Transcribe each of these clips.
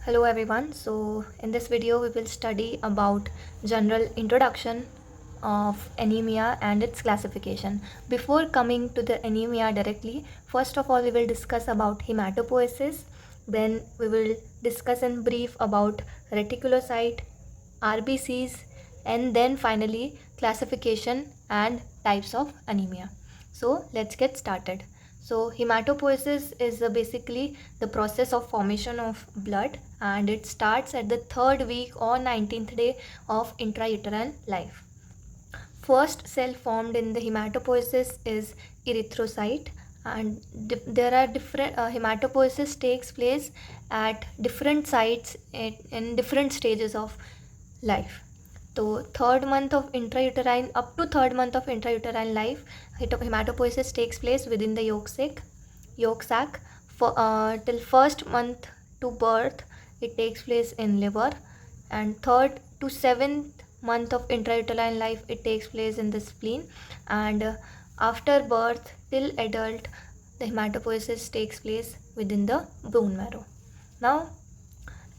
Hello everyone. So in this video we will study about general introduction of anemia and its classification. Before coming to the anemia directly, first of all we will discuss about hematopoiesis. Then we will discuss in brief about reticulocyte, RBCs, and then finally classification and types of anemia. So let's get started. So hematopoiesis is basically the process of formation of blood, and it starts at the 3rd week or 19th day of intrauterine life. First cell formed in the hematopoiesis is erythrocyte, and there are different hematopoiesis takes place at different sites in different stages of life. So third month of intrauterine, up to 3rd month of intrauterine life, hematopoiesis takes place within the yolk sac. Till 1st month to birth, it takes place in liver, and 3rd to 7th month of intrauterine life, it takes place in the spleen, and after birth till adult, the hematopoiesis takes place within the bone marrow. Now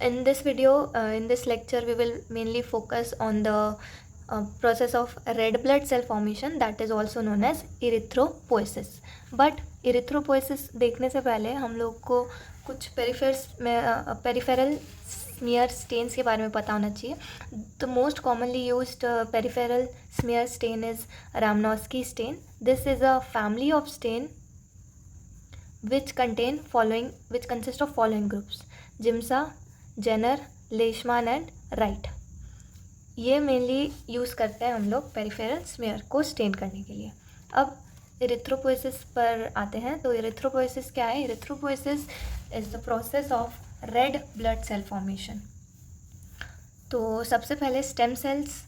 in this video, in this lecture, we will mainly focus on the process of red blood cell formation, that is also known as erythropoiesis. But erythropoiesis देखने से पहले हम लोग को कुछ peripheral smear stains के बारे में पता होना चाहिए. The most commonly used peripheral smear stain is Romanowsky stain. This is a family of stain which consist of following groups: Giemsa, Jenner, Leishman and Wright. ये मेनली यूज़ करते हैं हम लोग पेरिफेरल स्मीयर को स्टेन करने के लिए. अब इरिथ्रोपोइसिस पर आते हैं. तो इरिथ्रोपोइसिस क्या है? Erythropoiesis is the process of red blood cell formation. तो सबसे पहले stem cells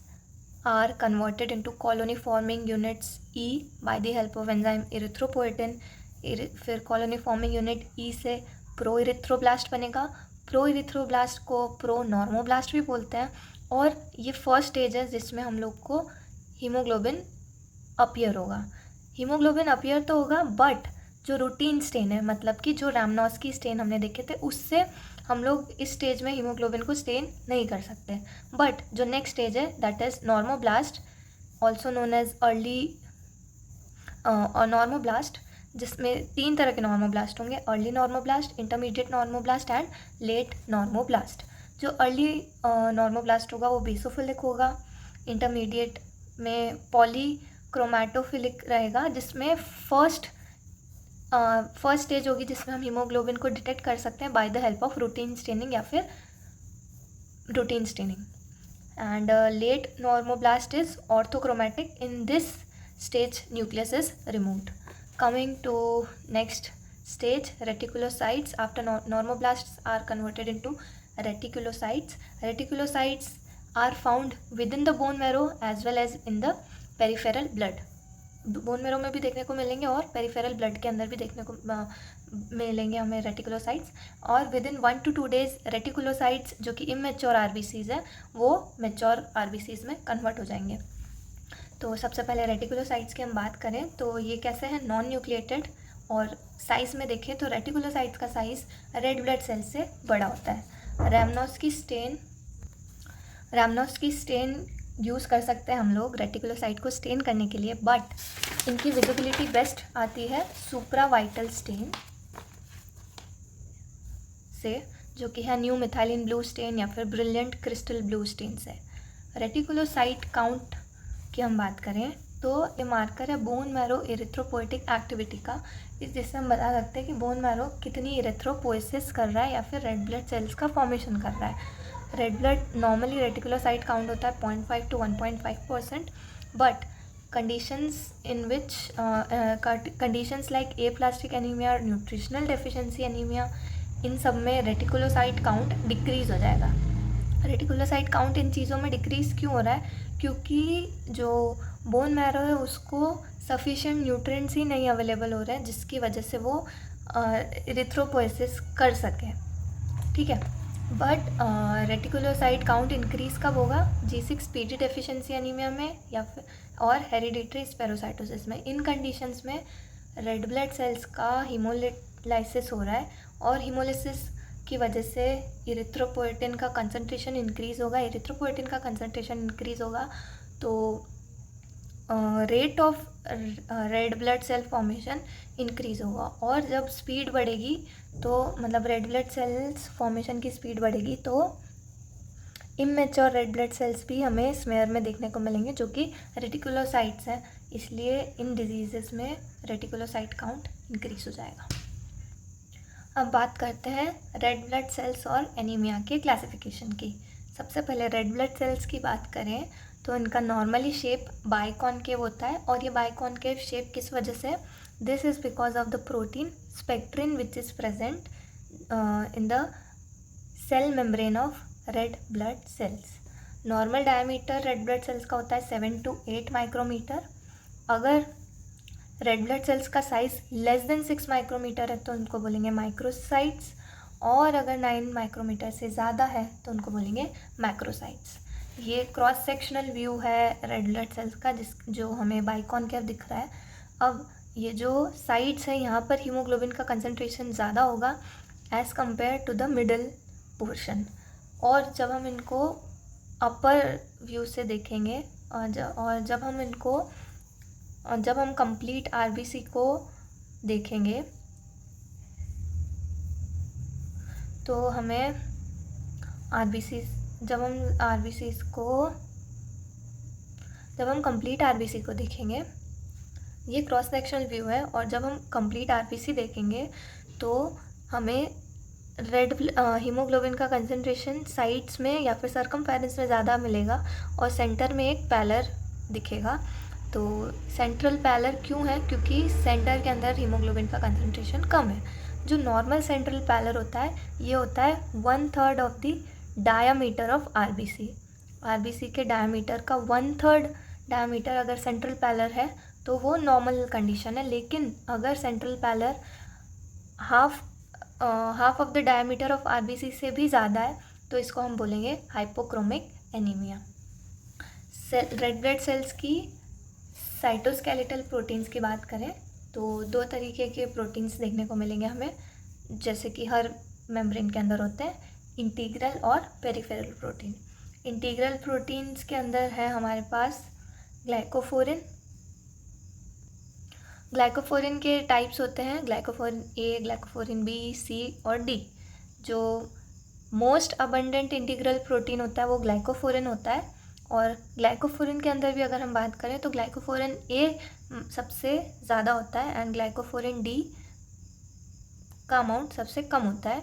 are converted into colony forming units E by the help of enzyme erythropoietin. फिर कॉलोनी फॉर्मिंग यूनिट ई से प्रो इरिथ्रोब्लास्ट बनेगा. Pro erythroblast को pro normoblast भी बोलते हैं, और ये फर्स्ट स्टेज है जिसमें हम लोग को हीमोग्लोबिन अपीयर होगा. हीमोग्लोबिन अपीयर तो होगा, बट जो रूटीन स्टेन है, मतलब कि जो रामनॉस्की स्टेन हमने देखे थे, उससे हम लोग इस स्टेज में हीमोग्लोबिन को स्टेन नहीं कर सकते. बट जो नेक्स्ट स्टेज है, that is normoblast, also known as early normoblast, जिसमें 3 तरह के नॉर्मोब्लास्ट होंगे: early normoblast, intermediate normoblast and late normoblast. जो अर्ली नॉर्मोब्लास्ट होगा वो बेसोफिलिक होगा. इंटरमीडिएट में पॉलीक्रोमैटोफिलिक रहेगा, जिसमें फर्स्ट स्टेज होगी जिसमें हम हीमोग्लोबिन को डिटेक्ट कर सकते हैं by the help of routine staining या फिर routine staining. And late normoblast is orthochromatic. In this stage nucleus is removed. Coming to next stage, reticulocytes. After normoblasts are converted into reticulocytes. Reticulocytes are found within the bone marrow as well as in the peripheral blood. Bone marrow में भी देखने को मिलेंगे और peripheral blood के अंदर भी देखने को मिलेंगे हमें रेटिकुलोसाइट्स. और with in 1 to 2 days reticulocytes जो कि इमेच्योर आरबीसीज है वो मेच्योर आरबीसीज में कन्वर्ट हो जाएंगे. तो सबसे पहले रेटिकुलोसाइट्स की हम बात करें तो ये कैसे हैं? नॉन न्यूक्लिएटेड, और साइज़ में देखें तो रेटिकुलोसाइट्स का साइज़ रेड ब्लड सेल से बड़ा होता है. रैमनॉस्की स्टेन यूज़ कर सकते हैं हम लोग रेटिकुलोसाइट को स्टेन करने के लिए, बट इनकी विजिबिलिटी बेस्ट आती है सुप्रावाइटल स्टेन से, जो कि है न्यू मिथाइलिन ब्लू स्टेन या फिर ब्रिलियंट क्रिस्टल ब्लू स्टेन से. रेटिकुलोसाइट काउंट की हम बात करें तो ये मार्कर है बोन मैरो इरिथ्रोपोएटिक एक्टिविटी का. जिससे हम बता सकते हैं कि बोन मैरो कितनी इरिथ्रोपोएसिस कर रहा है या फिर रेड ब्लड सेल्स का फॉर्मेशन कर रहा है. Red blood normally reticulocyte count होता है 0.5 to 1.5%, but conditions like aplastic anaemia और न्यूट्रिशनल डेफिशिएंसी एनीमिया, इन सब में रेटिकुलोसाइट काउंट डिक्रीज़ हो जाएगा. रेटिकुलोसाइट काउंट इन चीज़ों में डिक्रीज़ क्यों हो रहा है? क्योंकि जो बोन मैरो है उसको सफिशिएंट न्यूट्रिएंट्स ही नहीं अवेलेबल हो रहे हैं, जिसकी वजह से वो इरिथ्रोपोएसिस कर सके. ठीक है, बट रेटिकुलोसाइट काउंट इंक्रीज़ कब होगा? G6PD डेफिशिएंसी एनीमिया में या फिर और हेरिडिटरी स्पेरोसाइटोसिस में. इन कंडीशंस में रेड ब्लड सेल्स का हीमोलाइसिस हो रहा है, और हीमोलाइसिस की वजह से इरिथ्रोपोएटिन का कंसंट्रेशन इंक्रीज़ होगा, इरिथ्रोपोएटिन का कंसंट्रेशन इंक्रीज़ होगा तो rate of red blood cell formation increase होगा। और जब स्पीड बढ़ेगी तो मतलब रेड ब्लड सेल्स फॉर्मेशन की स्पीड बढ़ेगी तो इमेच्योर रेड ब्लड सेल्स भी हमें स्मेयर में देखने को मिलेंगे जो कि रेटिकुलोसाइट्स हैं, इसलिए इन डिजीज़ में रेटिकुलोसाइट काउंट इंक्रीज हो जाएगा। अब बात करते हैं रेड ब्लड सेल्स और एनीमिया के क्लासिफिकेशन की। सबसे पहले रेड ब्लड सेल्स की बात करें तो इनका नॉर्मली शेप बाइकॉनकेव होता है, और ये बाइकॉनकेव शेप किस वजह से? This is because of the protein spectrin which is present in the cell membrane of red blood cells. Normal diameter red blood cells का होता है 7 to 8 माइक्रोमीटर। अगर रेड ब्लड सेल्स का साइज़ लेस देन 6 माइक्रोमीटर है तो उनको बोलेंगे माइक्रोसाइट्स, और अगर 9 माइक्रोमीटर से ज़्यादा है तो उनको बोलेंगे मैक्रोसाइट्स। ये क्रॉस सेक्शनल व्यू है रेड ब्लड सेल्स का जो हमें बाइकॉनकेव दिख रहा है। अब ये जो साइड्स है यहाँ पर हीमोग्लोबिन का कंसंट्रेशन ज़्यादा होगा as compared to the middle portion. और जब हम इनको अपर व्यू से देखेंगे और जब हम कंप्लीट आरबीसी को देखेंगे तो हमें जब हम कंप्लीट आरबीसी को देखेंगे, ये क्रॉस सेक्शनल व्यू है, और जब हम कंप्लीट आरबीसी देखेंगे तो हमें रेड हीमोग्लोबिन का कंसंट्रेशन साइड्स में या फिर सर्कमफेरेंस में ज़्यादा मिलेगा, और सेंटर में एक पैलर दिखेगा। तो सेंट्रल पैलर क्यों है? क्योंकि सेंटर के अंदर हीमोग्लोबिन का कंसंट्रेशन कम है। जो नॉर्मल सेंट्रल पैलर होता है ये होता है 1/3 of the diameter of RBC के डायामीटर का 1/3 डायामीटर अगर सेंट्रल पैलर है तो वो नॉर्मल कंडीशन है। लेकिन अगर central pallor half of the diameter of RBC से भी ज़्यादा है तो इसको हम बोलेंगे hypochromic anaemia. Red blood cells की साइटोस्केलेटल प्रोटीन्स की बात करें तो 2 तरीके के प्रोटीन्स देखने को मिलेंगे हमें, जैसे कि हर मेम्ब्रेन के अंदर होते हैं, इंटीग्रल और पेरिफेरल प्रोटीन। इंटीग्रल प्रोटीन्स के अंदर है हमारे पास ग्लाइकोफोरिन के टाइप्स होते हैं, ग्लाइकोफोरिन ए, ग्लाइकोफोरिन बी, सी और डी। जो मोस्ट अबंडेंट इंटीग्रल प्रोटीन होता है वो ग्लाइकोफोरिन होता है, और ग्लाइकोफोरिन के अंदर भी अगर हम बात करें तो ग्लाइकोफोरिन ए सबसे ज़्यादा होता है एंड ग्लाइकोफोरिन डी का अमाउंट सबसे कम होता है।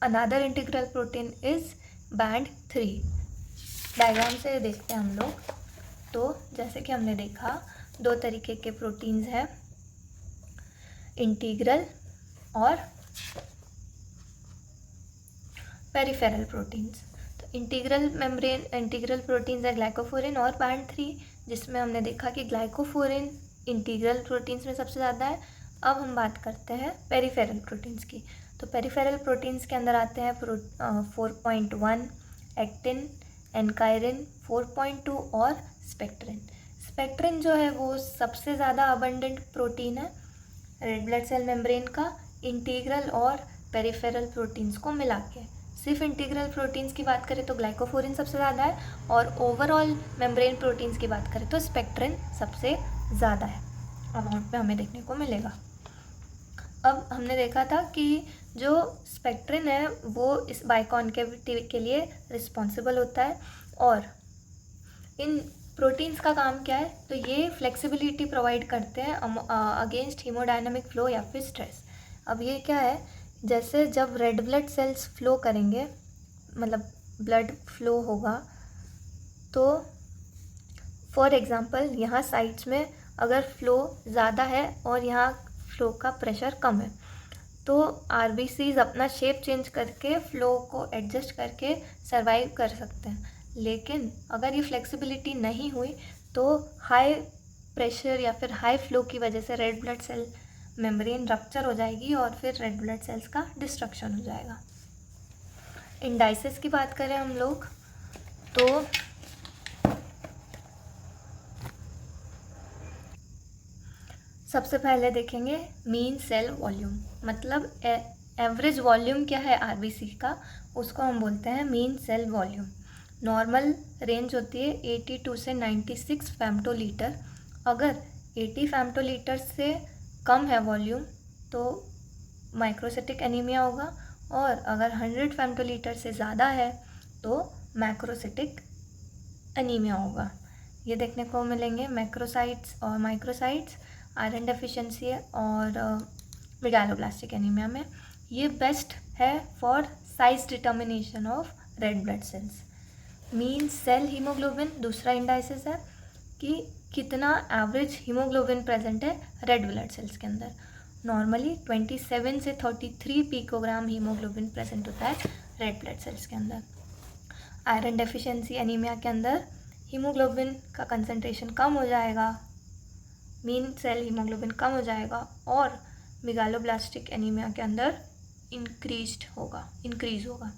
Another integral protein is band 3। Diagram से देखते हैं हम लोग, तो जैसे कि हमने देखा 2 तरीके के प्रोटीन्स हैं, इंटीग्रल और पेरिफेरल प्रोटीन्स। तो इंटीग्रल प्रोटीन्स है ग्लाइकोफोरिन और बैंड 3, जिसमें हमने देखा कि ग्लाइकोफोरिन इंटीग्रल प्रोटीन्स में सबसे ज़्यादा है। अब हम बात करते हैं पेरिफेरल प्रोटीन्स की। तो पेरिफेरल प्रोटीन्स के अंदर आते हैं 4.1 एक्टिन, एनकाइरिन 4.2 और स्पेक्ट्रिन। स्पेक्ट्रिन जो है वो सबसे ज़्यादा अबंडेंट प्रोटीन है रेड ब्लड सेल मेम्ब्रेन का, इंटीग्रल और पेरिफेरल प्रोटीन्स को मिला के। सिर्फ इंटीग्रल प्रोटीन्स की बात करें तो ग्लाइकोफोरिन सबसे ज़्यादा है, और ओवरऑल मेम्ब्रेन प्रोटीन्स की बात करें तो स्पेक्ट्रिन सबसे ज़्यादा है अमाउंट में हमें देखने को मिलेगा। अब हमने देखा था कि जो स्पेक्ट्रिन है वो इस बाइकॉनकेविटी के लिए रिस्पॉन्सिबल होता है, और इन प्रोटीन्स का काम क्या है? तो ये फ्लेक्सिबिलिटी प्रोवाइड करते हैं अगेंस्ट हीमोडायनामिक फ्लो या फिर स्ट्रेस। अब ये क्या है, जैसे जब रेड ब्लड सेल्स फ्लो करेंगे, मतलब ब्लड फ्लो होगा, तो फॉर एग्ज़ाम्पल यहाँ साइड्स में अगर फ्लो ज़्यादा है और यहाँ फ्लो का प्रेशर कम है तो आरबीसीज अपना शेप चेंज करके फ्लो को एडजस्ट करके सर्वाइव कर सकते हैं। लेकिन अगर ये फ्लेक्सिबिलिटी नहीं हुई तो हाई प्रेशर या फिर हाई फ्लो की वजह से red blood cell membrane rupture हो जाएगी और फिर रेड ब्लड सेल्स का डिस्ट्रक्शन हो जाएगा। इंडाइसिस की बात करें हम लोग तो सबसे पहले देखेंगे मीन सेल वॉल्यूम, मतलब एवरेज वॉल्यूम क्या है आरबीसी का, उसको हम बोलते हैं mean cell volume. Normal range होती है 82 से 96 फेम्टोलीटर। अगर 80 फेम्टोलीटर से कम है वॉल्यूम तो माइक्रोसिटिक एनीमिया होगा, और अगर 100 फेम्टोलीटर से ज़्यादा है तो मैक्रोसिटिक एनीमिया होगा। ये देखने को मिलेंगे मैक्रोसाइट्स और माइक्रोसाइट्स, आयरन डेफिशिएंसी और मेगालोब्लास्टिक एनीमिया में। ये बेस्ट है for size determination of red blood cells. Mean cell haemoglobin दूसरा इंडाइसिस है कि कितना एवरेज हीमोग्लोबिन प्रेजेंट है रेड ब्लड सेल्स के अंदर। नॉर्मली 27 से 33 पिकोग्राम हीमोग्लोबिन प्रेजेंट होता है रेड ब्लड सेल्स के अंदर। आयरन डेफिशिएंसी एनीमिया के अंदर हीमोग्लोबिन का कंसंट्रेशन कम हो जाएगा, मीन सेल हीमोग्लोबिन कम हो जाएगा, और मेगालोब्लास्टिक एनीमिया के अंदर इंक्रीज होगा।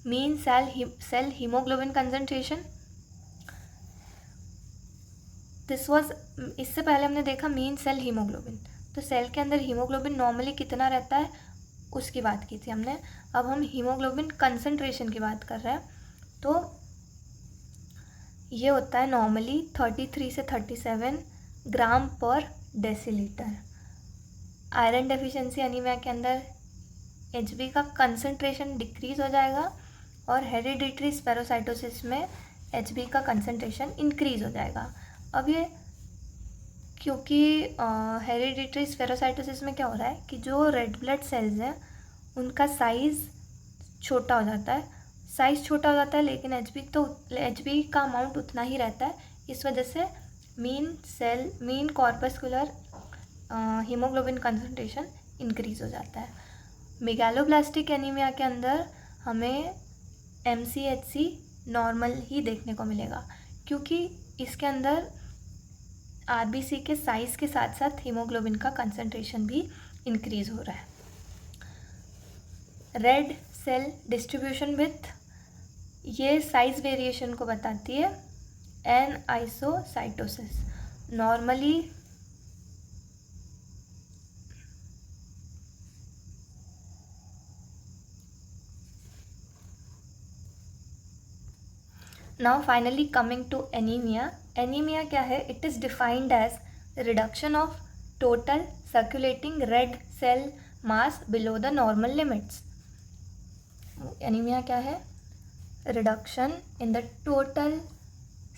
मीन सेल हीमोग्लोबिन कंसंट्रेशन, इससे पहले हमने देखा मीन सेल हीमोग्लोबिन, तो सेल के अंदर हीमोग्लोबिन नॉर्मली कितना रहता है उसकी बात की थी हमने। अब हम हीमोग्लोबिन कंसंट्रेशन की बात कर रहे हैं, तो ये होता है नॉर्मली 33 से 37 ग्राम पर डेसीलीटर। आयरन डेफिशिएंसी एनीमिया के अंदर एचबी का कंसंट्रेशन डिक्रीज हो जाएगा, और हेरिडिटरी स्पेरोसाइटोसिस में एचबी का कंसंट्रेशन इंक्रीज हो जाएगा। अब ये क्योंकि हेरिडिटरी स्पेरोसाइटोसिस में क्या हो रहा है कि जो रेड ब्लड सेल्स हैं उनका साइज़ छोटा हो जाता है, लेकिन एचबी का अमाउंट उतना ही रहता है। इस वजह से mean corpuscular haemoglobin concentration increase हो जाता है। मेगालोब्लास्टिक एनीमिया के अंदर हमें MCHC नॉर्मल ही देखने को मिलेगा, क्योंकि इसके अंदर आरबीसी के साइज़ के साथ साथ हीमोग्लोबिन का कंसंट्रेशन भी इंक्रीज हो रहा है। रेड सेल डिस्ट्रीब्यूशन विथ, ये साइज वेरिएशन को बताती है anisocytosis. Normally now finally coming to anaemia. Anaemia क्या है? It is defined as reduction of total circulating red cell mass below the normal limits. Anaemia क्या है? Reduction in the total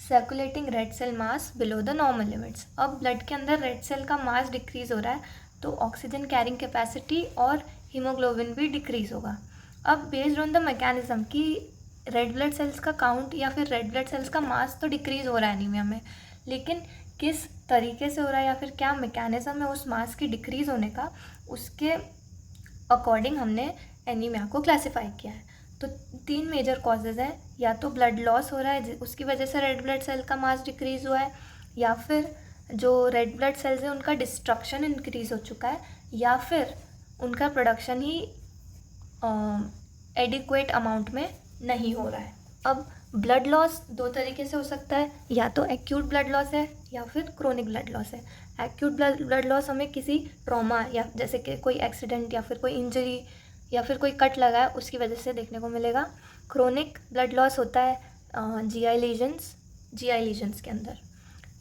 circulating red cell mass below the normal limits. अब blood के अंदर red cell का मास decrease हो रहा है तो ऑक्सीजन कैरिंग कैपेसिटी और हीमोग्लोबिन भी डिक्रीज होगा। अब बेस्ड ऑन द मैकेनिज्म कि रेड ब्लड सेल्स का काउंट या फिर रेड ब्लड सेल्स का मास तो डिक्रीज हो रहा है एनीमिया में, लेकिन किस तरीके से हो रहा है या फिर क्या मैकेनिज्म है उस मास की डिक्रीज होने का, उसके अकॉर्डिंग हमने एनीमिया को क्लासीफाई किया है। तो 3 मेजर कॉजेज़ हैं, या तो ब्लड लॉस हो रहा है उसकी वजह से रेड ब्लड सेल का मास डिक्रीज़ हुआ है, या फिर जो रेड ब्लड सेल्स हैं उनका डिस्ट्रक्शन इंक्रीज़ हो चुका है, या फिर उनका प्रोडक्शन ही एडिक्वेट अमाउंट में नहीं हो रहा है। अब ब्लड लॉस 2 तरीके से हो सकता है, या तो एक्यूट ब्लड लॉस है या फिर क्रोनिक ब्लड लॉस है। एक्यूट ब्लड लॉस हमें किसी ट्रॉमा या जैसे कि कोई एक्सीडेंट या फिर कोई इंजरी या फिर कोई कट लगा है उसकी वजह से देखने को मिलेगा। क्रोनिक ब्लड लॉस होता है जीआई लीजन्स के अंदर।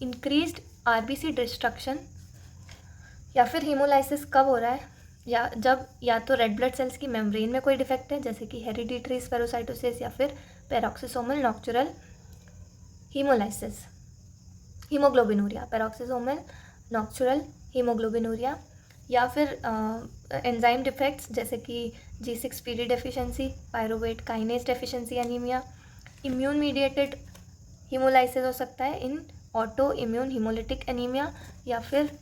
इंक्रीज्ड आरबीसी डिस्ट्रक्शन या फिर हीमोलाइसिस कब हो रहा है? या तो रेड ब्लड सेल्स की मेम्ब्रेन में कोई डिफेक्ट है जैसे कि हेरिडिटरी स्पेरोसाइटोसिस या फिर paroxysmal nocturnal haemolysis, haemoglobinuria, paroxysmal nocturnal haemoglobinuria, या फिर एंजाइम डिफेक्ट्स जैसे कि G6PD deficiency, pyruvate kinase deficiency anaemia. Immune mediated haemolysis हो सकता है in autoimmune haemolytic anaemia, या फिर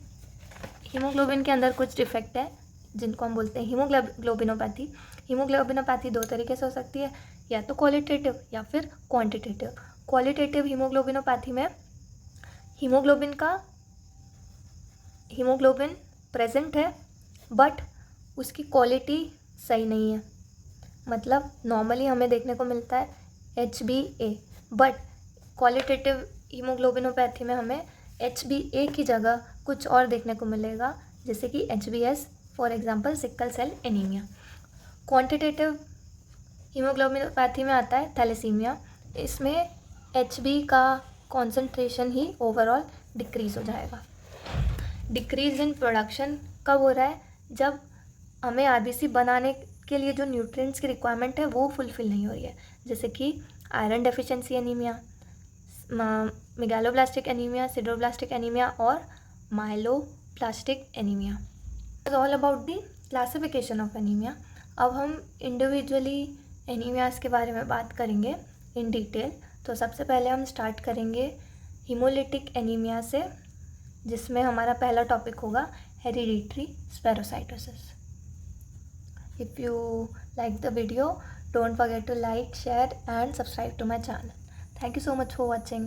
हीमोग्लोबिन के अंदर कुछ डिफेक्ट है जिनको हम बोलते हैं हीमोग्लोबिनोपैथी। हीमोग्लोबिनोपैथी 2 तरीके से हो सकती है, या तो क्वालिटेटिव या फिर क्वांटिटेटिव। क्वालिटेटिव हीमोग्लोबिनोपैथी में हीमोग्लोबिन प्रेजेंट है बट उसकी क्वालिटी सही नहीं है। मतलब नॉर्मली हमें देखने को मिलता है HbA, बट क्वालिटेटिव हीमोग्लोबिनोपैथी में हमें HbA की जगह कुछ और देखने को मिलेगा जैसे कि HbS, for example sickle cell anaemia. Quantitative haemoglobinopathy में आता है थैलेसीमिया। इसमें HB का कॉन्सेंट्रेशन ही ओवरऑल डिक्रीज़ हो जाएगा। डिक्रीज़ इन प्रोडक्शन कब हो रहा है? जब हमें RBC बनाने के लिए जो न्यूट्रिएंट्स की रिक्वायरमेंट है वो फुलफ़िल नहीं हो रही है, जैसे कि iron deficiency anaemia, megaloblastic anaemia, sideroblastic anaemia और myeloblastic anaemia. It's all about the classification of anaemia. अब हम इंडिविजुअली एनीमियाज़ के बारे में बात करेंगे इन डिटेल। तो सबसे पहले हम स्टार्ट करेंगे हीमोलिटिक एनीमिया से, जिसमें हमारा पहला टॉपिक होगा hereditary स्पेरोसाइटोसिस। If you like the video, don't forget to like, share and subscribe to my channel. Thank you so much for watching.